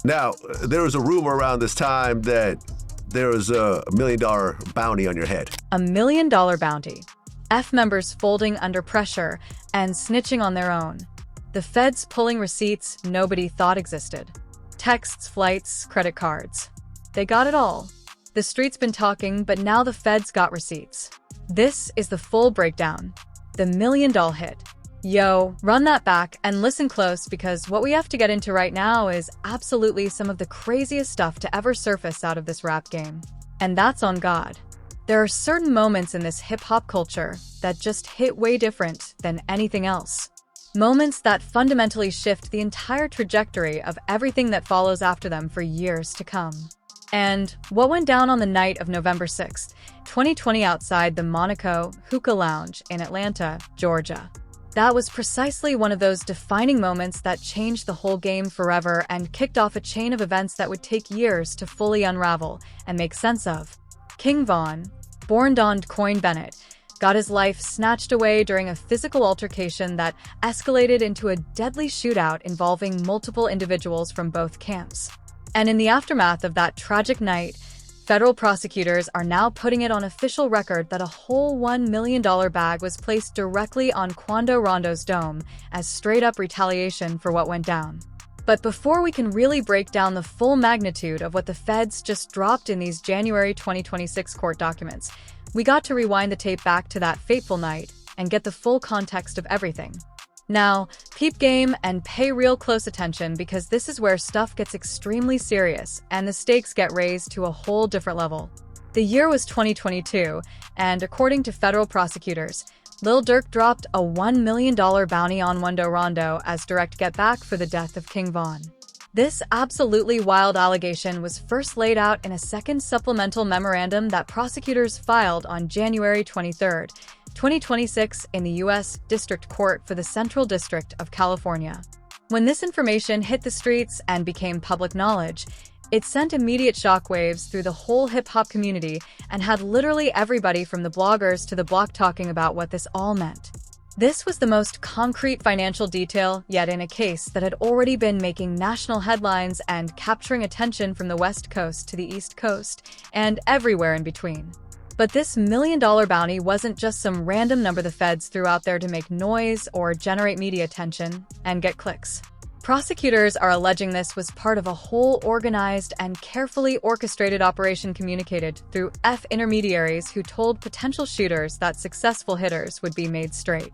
Now, there was a rumor around this time that there was a $1 million bounty on your head. $1 million bounty. F members folding under pressure and snitching on their own. The feds pulling receipts nobody thought existed. Texts, flights, credit cards. They got it all. The street's been talking, but now the feds got receipts. This is the full breakdown. The $1 million hit. Yo, run that back and listen close because what we have to get into right now is absolutely some of the craziest stuff to ever surface out of this rap game. And that's on God. There are certain moments in this hip-hop culture that just hit way different than anything else. Moments that fundamentally shift the entire trajectory of everything that follows after them for years to come. And what went down on the night of November 6th, 2020 outside the Monaco Hookah Lounge in Atlanta, Georgia. That was precisely one of those defining moments that changed the whole game forever and kicked off a chain of events that would take years to fully unravel and make sense of. King Von, born Don Coin Bennett, got his life snatched away during a physical altercation that escalated into a deadly shootout involving multiple individuals from both camps. And in the aftermath of that tragic night, federal prosecutors are now putting it on official record that a whole $1 million bag was placed directly on Quando Rondo's dome as straight-up retaliation for what went down. But before we can really break down the full magnitude of what the feds just dropped in these January 2026 court documents, we got to rewind the tape back to that fateful night and get the full context of everything. Now, peep game and pay real close attention because this is where stuff gets extremely serious and the stakes get raised to a whole different level. The year was 2022, and according to federal prosecutors, Lil Durk dropped a $1 million bounty on Quando Rondo as direct get-back for the death of King Von. This absolutely wild allegation was first laid out in a second supplemental memorandum that prosecutors filed on January 23, 2026 in the U.S. District Court for the Central District of California. When this information hit the streets and became public knowledge, it sent immediate shockwaves through the whole hip-hop community and had literally everybody from the bloggers to the block talking about what this all meant. This was the most concrete financial detail yet in a case that had already been making national headlines and capturing attention from the West Coast to the East Coast and everywhere in between. But this $1 million bounty wasn't just some random number the feds threw out there to make noise or generate media attention and get clicks. Prosecutors are alleging this was part of a whole organized and carefully orchestrated operation communicated through F intermediaries who told potential shooters that successful hitters would be made straight.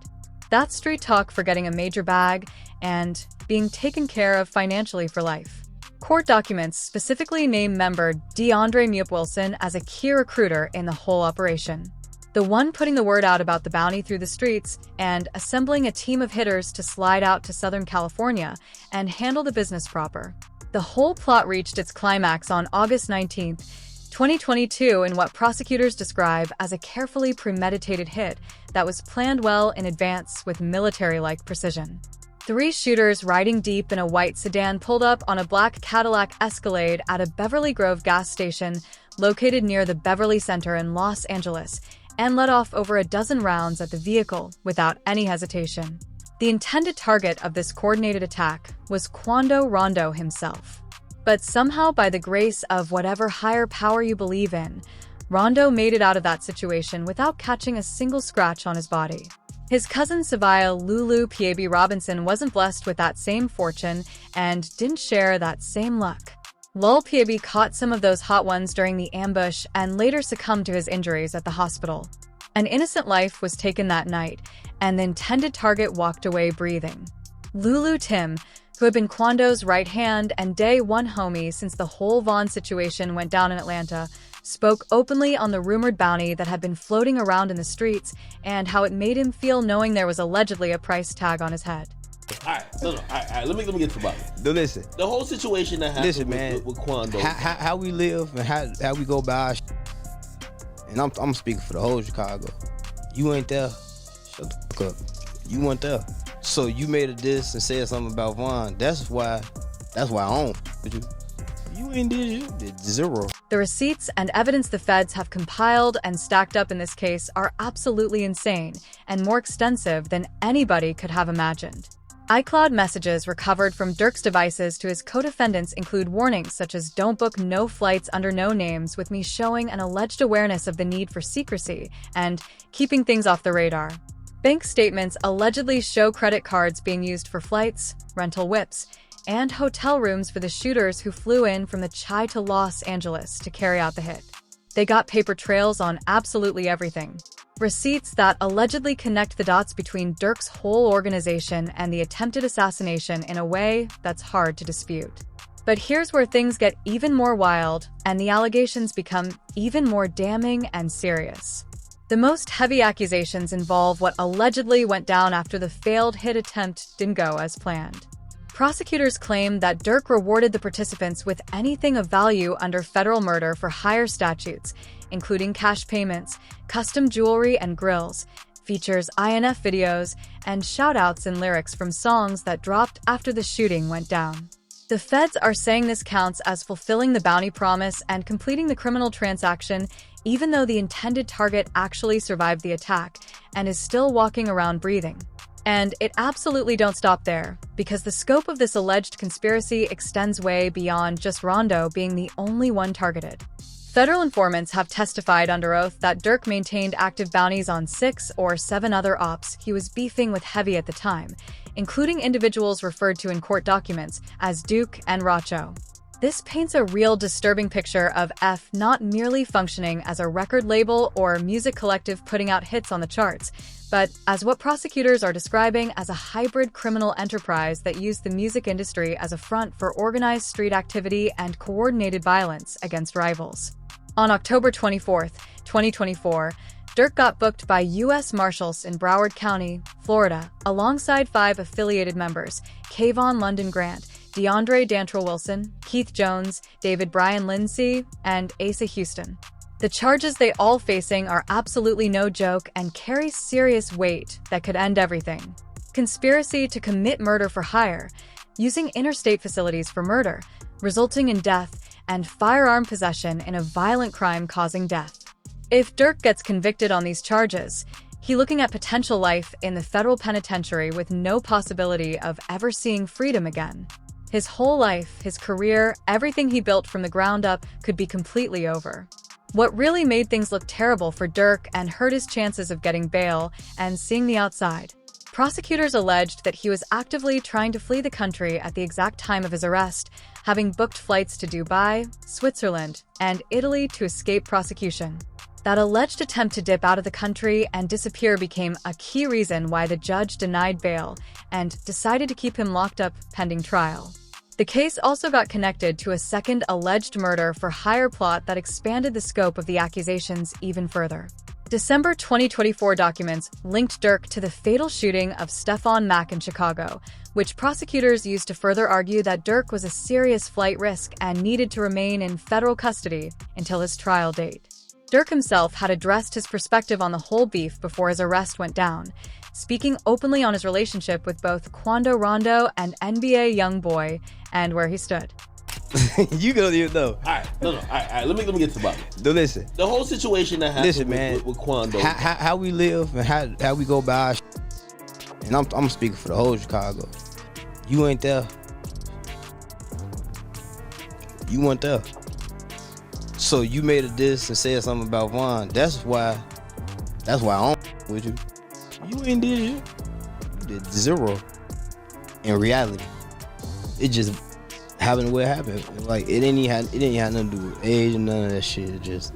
That's street talk for getting a major bag and being taken care of financially for life. Court documents specifically name member DeAndre Mup Wilson as a key recruiter in the whole operation. The one putting the word out about the bounty through the streets and assembling a team of hitters to slide out to Southern California and handle the business proper. The whole plot reached its climax on August 19, 2022 in what prosecutors describe as a carefully premeditated hit that was planned well in advance with military-like precision. 3 shooters riding deep in a white sedan pulled up on a black Cadillac Escalade at a Beverly Grove gas station located near the Beverly Center in Los Angeles and let off over a dozen rounds at the vehicle without any hesitation. The intended target of this coordinated attack was Quando Rondo himself. But somehow, by the grace of whatever higher power you believe in, Rondo made it out of that situation without catching a single scratch on his body. His cousin Savia Lulu P.A.B. Robinson wasn't blessed with that same fortune and didn't share that same luck. Lul P.A.B. caught some of those hot ones during the ambush and later succumbed to his injuries at the hospital. An innocent life was taken that night, and the intended target walked away breathing. Lulu Tim, who had been Quando's right hand and day one homie since the whole Vaughn situation went down in Atlanta, spoke openly on the rumored bounty that had been floating around in the streets and how it made him feel knowing there was allegedly a price tag on his head. All right. Let me get to the bottom. No, listen. The whole situation that happened with Quando. How we live and how we go by our and I'm speaking for the whole Chicago. You ain't there. Shut the fuck up. You weren't there. So you made a diss and said something about Vaughn. That's why I don't with you. You ain't did zero. The receipts and evidence the feds have compiled and stacked up in this case are absolutely insane and more extensive than anybody could have imagined. iCloud messages recovered from Durk's devices to his co-defendants include warnings such as "Don't book no flights under no names," with me showing an alleged awareness of the need for secrecy and keeping things off the radar. Bank statements allegedly show credit cards being used for flights, rental whips, and hotel rooms for the shooters who flew in from the Chai to Los Angeles to carry out the hit. They got paper trails on absolutely everything. Receipts that allegedly connect the dots between Durk's whole organization and the attempted assassination in a way that's hard to dispute. But here's where things get even more wild, and the allegations become even more damning and serious. The most heavy accusations involve what allegedly went down after the failed hit attempt didn't go as planned. Prosecutors claim that Durk rewarded the participants with anything of value under federal murder for hire statutes, including cash payments, custom jewelry and grills, features INF videos, and shout-outs and lyrics from songs that dropped after the shooting went down. The feds are saying this counts as fulfilling the bounty promise and completing the criminal transaction, even though the intended target actually survived the attack and is still walking around breathing. And it absolutely don't stop there, because the scope of this alleged conspiracy extends way beyond just Rondo being the only one targeted. Federal informants have testified under oath that Durk maintained active bounties on 6 or 7 other ops he was beefing with heavy at the time, including individuals referred to in court documents as Duke and Racho. This paints a real disturbing picture of F not merely functioning as a record label or music collective putting out hits on the charts, but as what prosecutors are describing as a hybrid criminal enterprise that used the music industry as a front for organized street activity and coordinated violence against rivals. On October 24, 2024, Durk got booked by U.S. Marshals in Broward County, Florida, alongside 5 affiliated members: Kayvon London Grant, DeAndre Dantrell Wilson, Keith Jones, David Brian Lindsay, and Asa Houston. The charges they all facing are absolutely no joke and carry serious weight that could end everything. Conspiracy to commit murder for hire, using interstate facilities for murder, resulting in death, and firearm possession in a violent crime causing death. If Durk gets convicted on these charges, he's looking at potential life in the federal penitentiary with no possibility of ever seeing freedom again. His whole life, his career, everything he built from the ground up could be completely over. What really made things look terrible for Durk and hurt his chances of getting bail and seeing the outside. Prosecutors alleged that he was actively trying to flee the country at the exact time of his arrest, having booked flights to Dubai, Switzerland, and Italy to escape prosecution. That alleged attempt to dip out of the country and disappear became a key reason why the judge denied bail and decided to keep him locked up pending trial. The case also got connected to a second alleged murder for hire plot that expanded the scope of the accusations even further. December 2024 documents linked Durk to the fatal shooting of Stefan Mack in Chicago, which prosecutors used to further argue that Durk was a serious flight risk and needed to remain in federal custody until his trial date. Durk himself had addressed his perspective on the whole beef before his arrest went down, speaking openly on his relationship with both Quando Rondo and NBA YoungBoy and where he stood. You go there though. All right, all right. Let me get to the bottom. No, listen. The whole situation that happened with Quando. How we live and how we go by our and I'm speaking for the whole Chicago. You ain't there. You weren't there. So you made a diss and said something about Vaughn. That's why I don't with you. You ain't did shit. You did zero. In reality, it just happened the way it happened. Like it didn't have nothing to do with age and none of that shit. It just.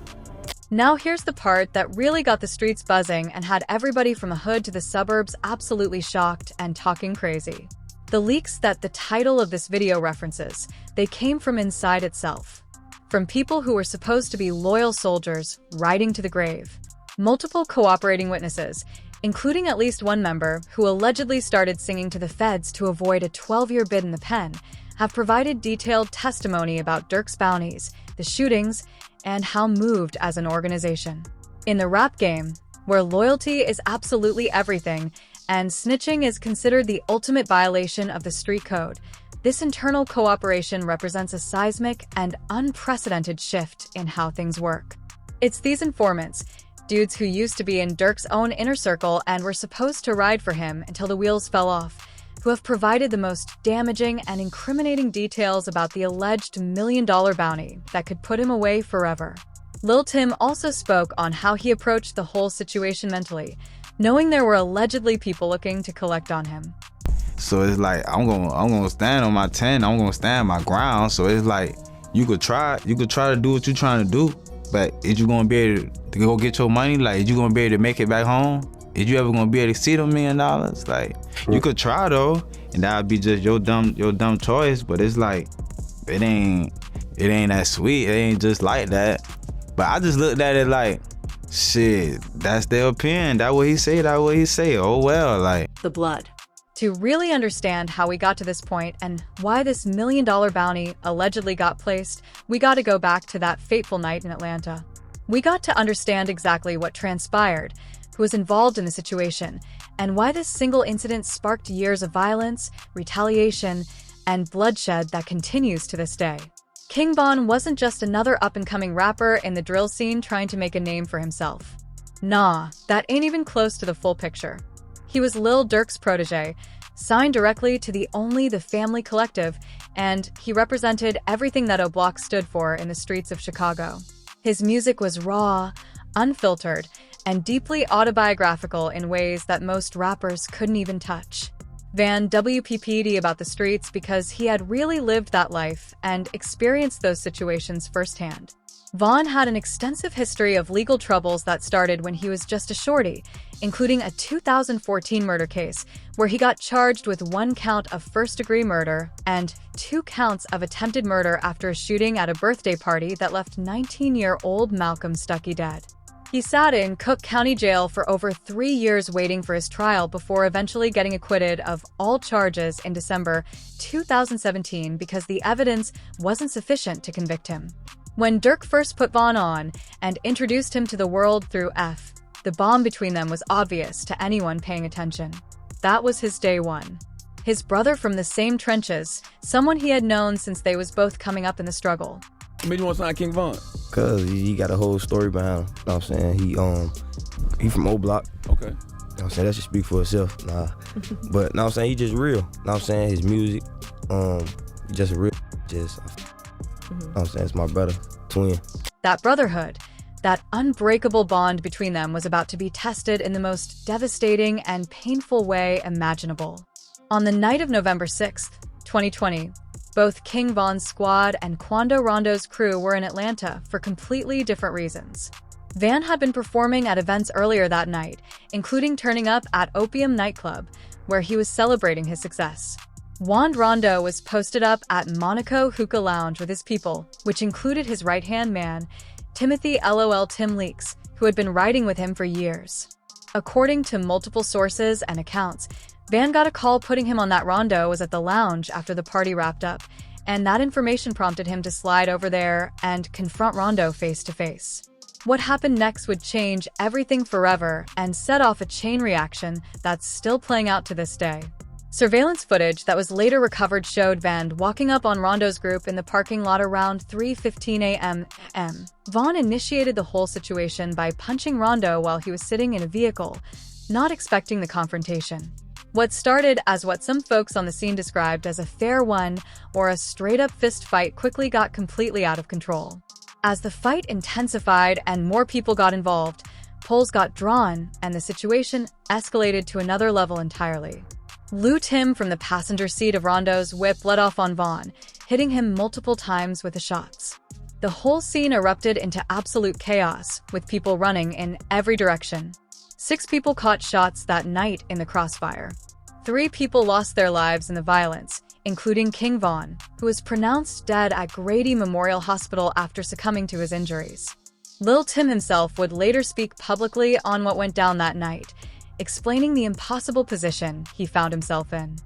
Now here's the part that really got the streets buzzing and had everybody from the hood to the suburbs absolutely shocked and talking crazy. The leaks that the title of this video references, they came from inside itself. From people who were supposed to be loyal soldiers riding to the grave. Multiple cooperating witnesses, including at least one member who allegedly started singing to the feds to avoid a 12-year bid in the pen, have provided detailed testimony about Durk's bounties, the shootings, and how moved as an organization. In the rap game, where loyalty is absolutely everything, and snitching is considered the ultimate violation of the street code, this internal cooperation represents a seismic and unprecedented shift in how things work. It's these informants, dudes who used to be in Durk's own inner circle and were supposed to ride for him until the wheels fell off, who have provided the most damaging and incriminating details about the alleged $1 million bounty that could put him away forever. Lil Tim also spoke on how he approached the whole situation mentally, knowing there were allegedly people looking to collect on him. So it's like, I'm gonna stand on my 10, I'm gonna stand my ground. So it's like, you could try to do what you're trying to do, but is you gonna be able to go get your money? Like, is you gonna be able to make it back home? Is you ever gonna be able to see $1 million? Like, you could try though, and that would be just your dumb choice. But it's like, it ain't that sweet. It ain't just like that. But I just looked at it like, shit, that's their opinion. That what he say. Oh well, like. The blood. To really understand how we got to this point and why this $1 million bounty allegedly got placed, we got to go back to that fateful night in Atlanta. We got to understand exactly what transpired, who was involved in the situation, and why this single incident sparked years of violence, retaliation, and bloodshed that continues to this day. King Von wasn't just another up-and-coming rapper in the drill scene trying to make a name for himself. Nah, that ain't even close to the full picture. He was Lil Durk's protege, signed directly to the Family Collective, and he represented everything that O-Block stood for in the streets of Chicago. His music was raw, unfiltered, and deeply autobiographical in ways that most rappers couldn't even touch. Van WPP'd about the streets because he had really lived that life and experienced those situations firsthand. Von had an extensive history of legal troubles that started when he was just a shorty, including a 2014 murder case where he got charged with 1 count of first-degree murder and 2 counts of attempted murder after a shooting at a birthday party that left 19-year-old Malcolm Stuckey dead. He sat in Cook County Jail for over 3 years waiting for his trial before eventually getting acquitted of all charges in December 2017 because the evidence wasn't sufficient to convict him. When Durk first put Von on and introduced him to the world through F, the bond between them was obvious to anyone paying attention. That was his day one. His brother from the same trenches, someone he had known since they was both coming up in the struggle. What made you want to sign King Von? Cause he got a whole story behind him. You know what I'm saying? He from O-Block. Okay. You know what I'm saying? That should speak for itself. Nah. But know what I'm saying? He just real. You know what I'm saying? His music, just real. You know what I'm saying? It's my brother, twin. That brotherhood, that unbreakable bond between them was about to be tested in the most devastating and painful way imaginable. On the night of November 6th, 2020, both King Von's squad and Quando Rondo's crew were in Atlanta for completely different reasons. Van had been performing at events earlier that night, including turning up at Opium nightclub, where he was celebrating his success. Quando Rondo was posted up at Monaco Hookah Lounge with his people, which included his right-hand man, Timothy LOL Tim Leaks, who had been riding with him for years. According to multiple sources and accounts, Van got a call putting him on that Rondo was at the lounge after the party wrapped up, and that information prompted him to slide over there and confront Rondo face-to-face. What happened next would change everything forever and set off a chain reaction that's still playing out to this day. Surveillance footage that was later recovered showed Van walking up on Rondo's group in the parking lot around 3:15 a.m. Von initiated the whole situation by punching Rondo while he was sitting in a vehicle, not expecting the confrontation. What started as what some folks on the scene described as a fair one or a straight-up fist fight quickly got completely out of control. As the fight intensified and more people got involved, poles got drawn and the situation escalated to another level entirely. Lil Tim from the passenger seat of Rondo's whip let off on Von, hitting him multiple times with the shots. The whole scene erupted into absolute chaos, with people running in every direction. 6 people caught shots that night in the crossfire. 3 people lost their lives in the violence, including King Von, who was pronounced dead at Grady Memorial Hospital after succumbing to his injuries. Lil Tim himself would later speak publicly on what went down that night, explaining the impossible position he found himself in.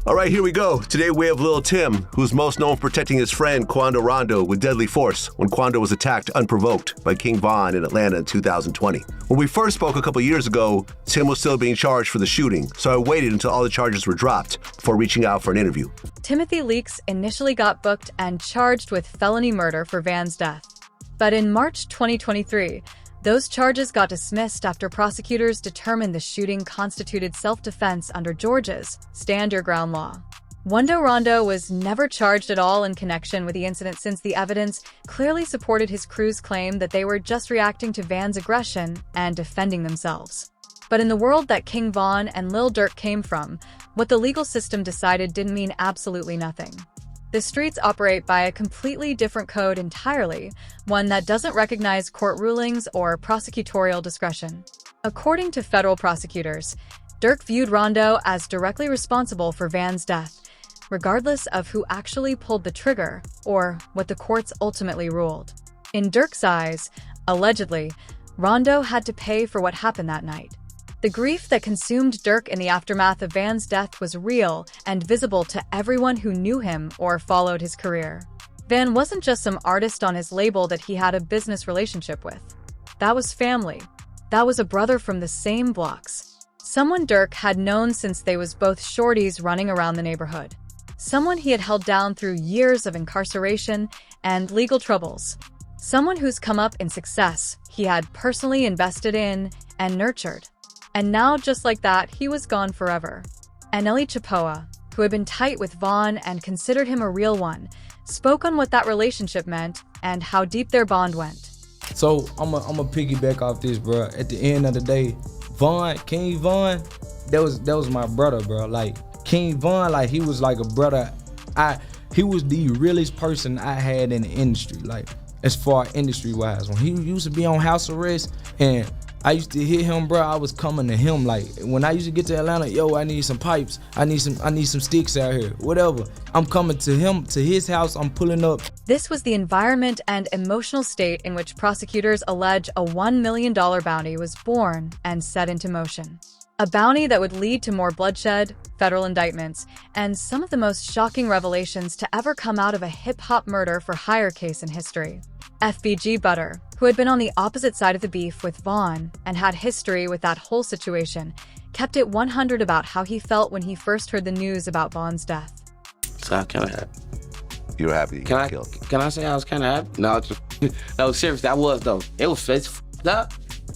All right, here we go. Today we have Lil Tim, who's most known for protecting his friend Quando Rondo with deadly force when Quando was attacked unprovoked by King Von in Atlanta in 2020. When we first spoke a couple years ago, Tim was still being charged for the shooting, so I waited until all the charges were dropped before reaching out for an interview. Timothy Leaks initially got booked and charged with felony murder for Van's death. But in March 2023, Those charges got dismissed after prosecutors determined the shooting constituted self-defense under Georgia's Stand Your Ground law. Quando Rondo was never charged at all in connection with the incident since the evidence clearly supported his crew's claim that they were just reacting to Van's aggression and defending themselves. But in the world that King Von and Lil Durk came from, what the legal system decided didn't mean absolutely nothing. The streets operate by a completely different code entirely, one that doesn't recognize court rulings or prosecutorial discretion. According to federal prosecutors, Durk viewed Rondo as directly responsible for Van's death, regardless of who actually pulled the trigger or what the courts ultimately ruled. In Durk's eyes, allegedly, Rondo had to pay for what happened that night. The grief that consumed Durk in the aftermath of Van's death was real and visible to everyone who knew him or followed his career. Van wasn't just some artist on his label that he had a business relationship with. That was family. That was a brother from the same blocks. Someone Durk had known since they was both shorties running around the neighborhood. Someone he had held down through years of incarceration and legal troubles. Someone whose come up in success he had personally invested in and nurtured. And now, just like that, he was gone forever. Anneli Chapoa, who had been tight with Von and considered him a real one, spoke on what that relationship meant and how deep their bond went. So I'm a piggyback off this, bro. At the end of the day, King Von, that was my brother, bro. Like King Von, like he was like a brother. He was the realest person I had in the industry, like as far industry wise. When he used to be on house arrest and I used to hit him, bro, I was coming to him. Like when I used to get to Atlanta, yo, I need some pipes, I need some sticks out here, whatever. I'm coming to him, to his house, I'm pulling up. This was the environment and emotional state in which prosecutors allege a $1 million bounty was born and set into motion. A bounty that would lead to more bloodshed, federal indictments, and some of the most shocking revelations to ever come out of a hip-hop murder for hire case in history. FBG Butter, who had been on the opposite side of the beef with Von and had history with that whole situation, kept it 100 about how he felt when he first heard the news about Von's death. So I kind of happy. You were happy you got killed. Can I say I was kind of happy? No, seriously, I was though. It's f***ed up.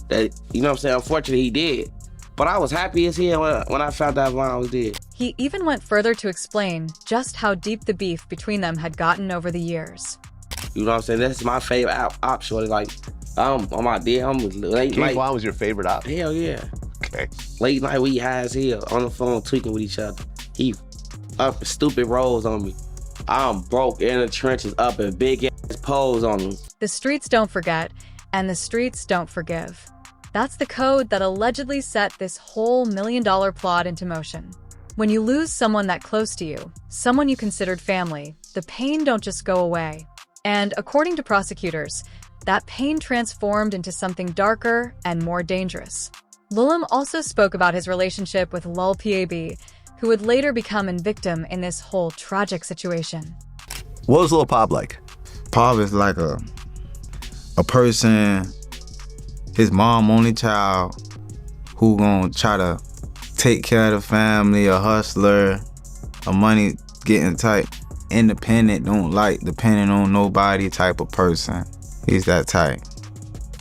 That, you know what I'm saying? Unfortunately, he did. But I was happy as hell when I found out Von was dead. He even went further to explain just how deep the beef between them had gotten over the years. You know what I'm saying? That's my favorite op shorty. Like, on my day, I'm late King night. Von was your favorite op? Hell yeah. Okay. Late night, we high as hell, on the phone tweaking with each other. He up stupid rolls on me. I'm broke in the trenches, up in big ass poles on me. The streets don't forget, and the streets don't forgive. That's the code that allegedly set this whole $1 million plot into motion. When you lose someone that close to you, someone you considered family, the pain don't just go away. And according to prosecutors, that pain transformed into something darker and more dangerous. Lulem also spoke about his relationship with Lul PAB, who would later become a victim in this whole tragic situation. What was Lil Pop like? Pop is like a person, his mom only child, who gonna try to take care of the family, a hustler, a money getting tight, independent, don't like depending on nobody type of person. He's that type.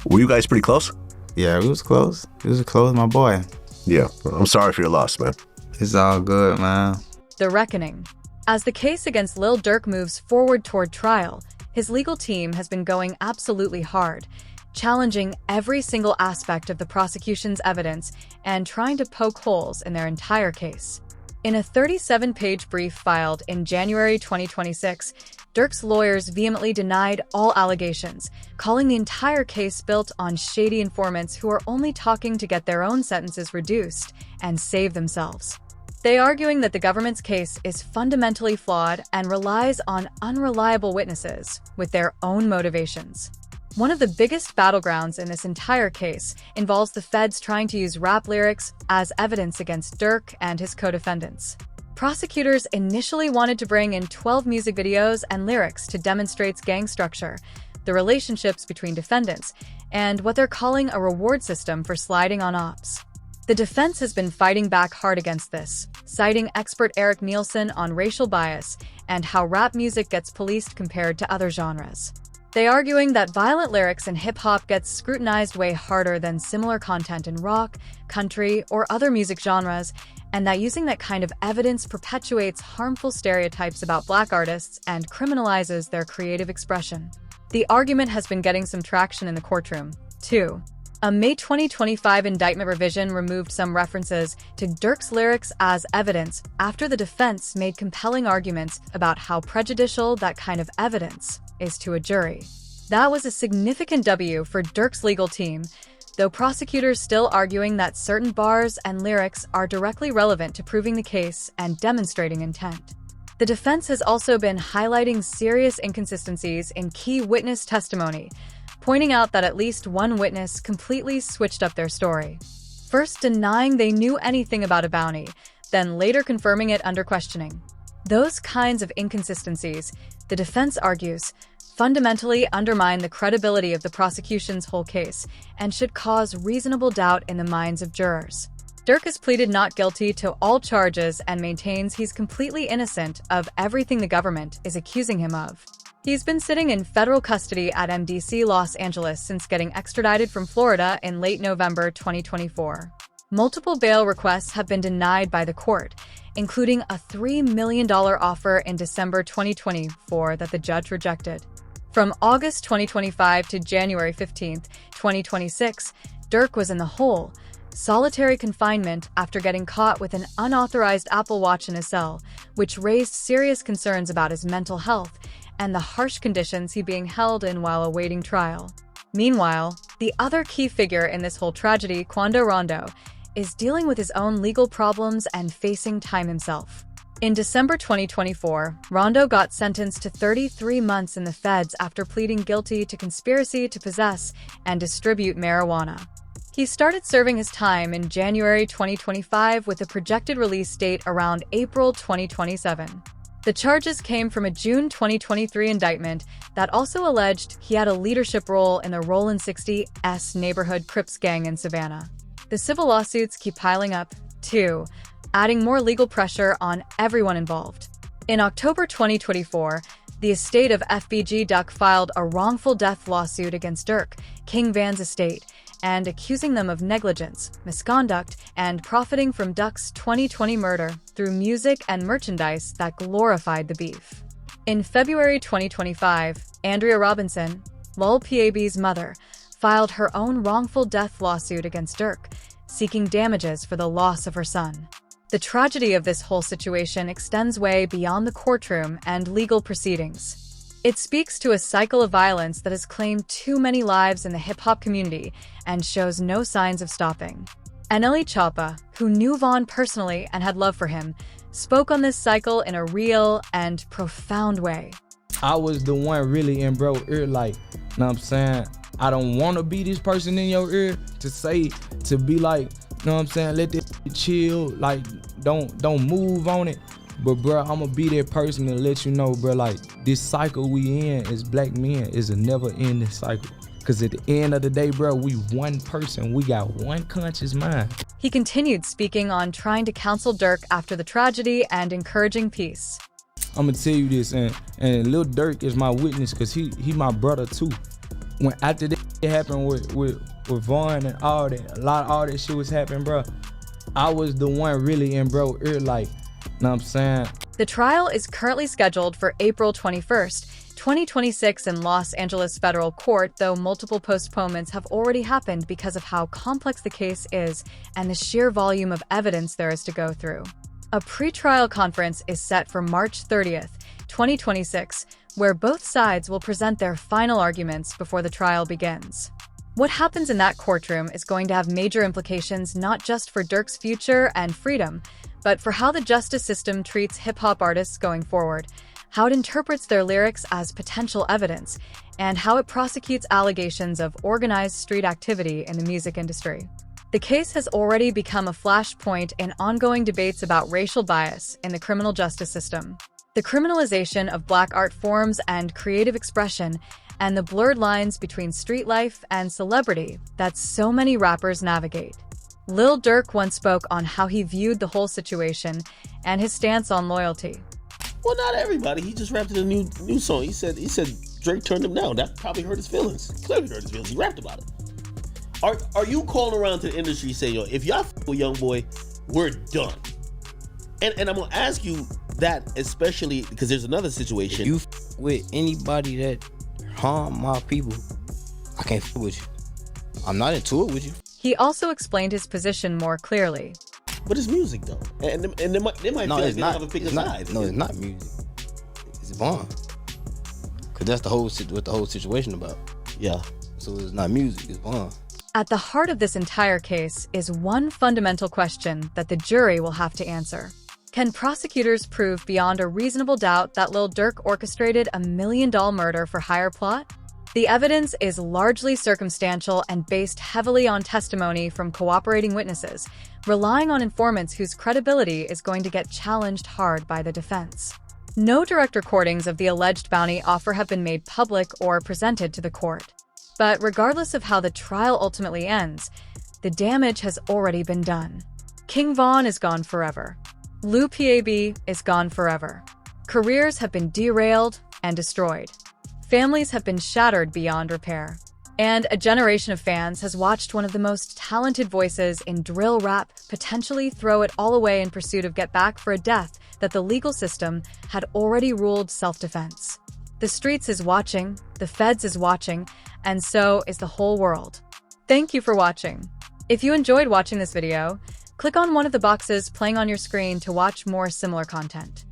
Were you guys pretty close? Yeah, we was close. He was close, my boy. Yeah, I'm sorry for your loss, man. It's all good, man. The reckoning. As the case against Lil Durk moves forward toward trial, his legal team has been going absolutely hard, challenging every single aspect of the prosecution's evidence and trying to poke holes in their entire case. In a 37-page brief filed in January 2026, Durk's lawyers vehemently denied all allegations, calling the entire case built on shady informants who are only talking to get their own sentences reduced and save themselves. They arguing that the government's case is fundamentally flawed and relies on unreliable witnesses with their own motivations. One of the biggest battlegrounds in this entire case involves the feds trying to use rap lyrics as evidence against Durk and his co-defendants. Prosecutors initially wanted to bring in 12 music videos and lyrics to demonstrate gang structure, the relationships between defendants, and what they're calling a reward system for sliding on ops. The defense has been fighting back hard against this, citing expert Eric Nielsen on racial bias and how rap music gets policed compared to other genres. They arguing that violent lyrics in hip-hop gets scrutinized way harder than similar content in rock, country, or other music genres, and that using that kind of evidence perpetuates harmful stereotypes about Black artists and criminalizes their creative expression. The argument has been getting some traction in the courtroom, too. A May 2025 indictment revision removed some references to Durk's lyrics as evidence after the defense made compelling arguments about how prejudicial that kind of evidence is to a jury. That was a significant W for Durk's legal team, though prosecutors still arguing that certain bars and lyrics are directly relevant to proving the case and demonstrating intent. The defense has also been highlighting serious inconsistencies in key witness testimony, pointing out that at least one witness completely switched up their story. First denying they knew anything about a bounty, then later confirming it under questioning. Those kinds of inconsistencies, the defense argues, fundamentally undermine the credibility of the prosecution's whole case and should cause reasonable doubt in the minds of jurors. Durk has pleaded not guilty to all charges and maintains he's completely innocent of everything the government is accusing him of. He's been sitting in federal custody at MDC Los Angeles since getting extradited from Florida in late November 2024. Multiple bail requests have been denied by the court, including a $3 million offer in December 2024 that the judge rejected. From August 2025 to January 15, 2026, Durk was in the hole, solitary confinement after getting caught with an unauthorized Apple Watch in his cell, which raised serious concerns about his mental health and the harsh conditions he being held in while awaiting trial. Meanwhile, the other key figure in this whole tragedy, Quando Rondo, is dealing with his own legal problems and facing time himself. In December 2024, Rondo got sentenced to 33 months in the feds after pleading guilty to conspiracy to possess and distribute marijuana. He started serving his time in January 2025 with a projected release date around April 2027. The charges came from a June 2023 indictment that also alleged he had a leadership role in the Rollin 60's neighborhood Crips gang in Savannah. The civil lawsuits keep piling up, too, adding more legal pressure on everyone involved. In October 2024, the estate of FBG Duck filed a wrongful death lawsuit against Durk, King Van's estate, and accusing them of negligence, misconduct, and profiting from Duck's 2020 murder through music and merchandise that glorified the beef. In February 2025, Andrea Robinson, Lil PAB's mother, filed her own wrongful death lawsuit against Durk, seeking damages for the loss of her son. The tragedy of this whole situation extends way beyond the courtroom and legal proceedings. It speaks to a cycle of violence that has claimed too many lives in the hip-hop community and shows no signs of stopping. NLE Choppa, who knew Von personally and had love for him, spoke on this cycle in a real and profound way. I was the one really in bro ear, like, know what I'm saying? I don't want to be this person in your ear to be like, know what I'm saying? Let this chill, like, don't move on it. But bro, I'ma be that person to let you know, bro, like, this cycle we in as black men is a never ending cycle. Cause at the end of the day, bro, we one person, we got one conscious mind. He continued speaking on trying to counsel Durk after the tragedy and encouraging peace. I'ma tell you this, and Lil Durk is my witness, cause he my brother too. When after that happened with Vaughn and all that, all that shit was happening, bro, I was the one really in bro ear, like, know what I'm saying? The trial is currently scheduled for April 21st, 2026 in Los Angeles Federal Court, though multiple postponements have already happened because of how complex the case is and the sheer volume of evidence there is to go through. A pretrial conference is set for March 30th, 2026, where both sides will present their final arguments before the trial begins. What happens in that courtroom is going to have major implications not just for Durk's future and freedom, but for how the justice system treats hip-hop artists going forward, how it interprets their lyrics as potential evidence, and how it prosecutes allegations of organized street activity in the music industry. The case has already become a flashpoint in ongoing debates about racial bias in the criminal justice system. The criminalization of Black art forms and creative expression, and the blurred lines between street life and celebrity that so many rappers navigate. Lil Durk once spoke on how he viewed the whole situation and his stance on loyalty. Well, not everybody. He just rapped in a new song. He said Drake turned him down. That probably hurt his feelings. Clearly hurt his feelings. He rapped about it. Are you calling around to the industry saying, yo, if y'all f with YoungBoy, we're done? And I'm gonna ask you that especially because there's another situation. If you f with anybody that harm my people, I can't f with you. I'm not into it with you. He also explained his position more clearly. But it's music though, and they might feel like they don't have to pick a side. No, it's not music. It's Vaughn. Cause that's the whole what the whole situation about. Yeah. So it's not music. It's Vaughn. At the heart of this entire case is one fundamental question that the jury will have to answer. Can prosecutors prove beyond a reasonable doubt that Lil Durk orchestrated a $1 million murder for hire plot? The evidence is largely circumstantial and based heavily on testimony from cooperating witnesses, relying on informants whose credibility is going to get challenged hard by the defense. No direct recordings of the alleged bounty offer have been made public or presented to the court. But regardless of how the trial ultimately ends, the damage has already been done. King Von is gone forever. Lil PAB is gone forever. Careers have been derailed and destroyed. Families have been shattered beyond repair. And a generation of fans has watched one of the most talented voices in drill rap potentially throw it all away in pursuit of get back for a death that the legal system had already ruled self-defense. The streets is watching, the feds is watching, and so is the whole world. Thank you for watching. If you enjoyed watching this video, click on one of the boxes playing on your screen to watch more similar content.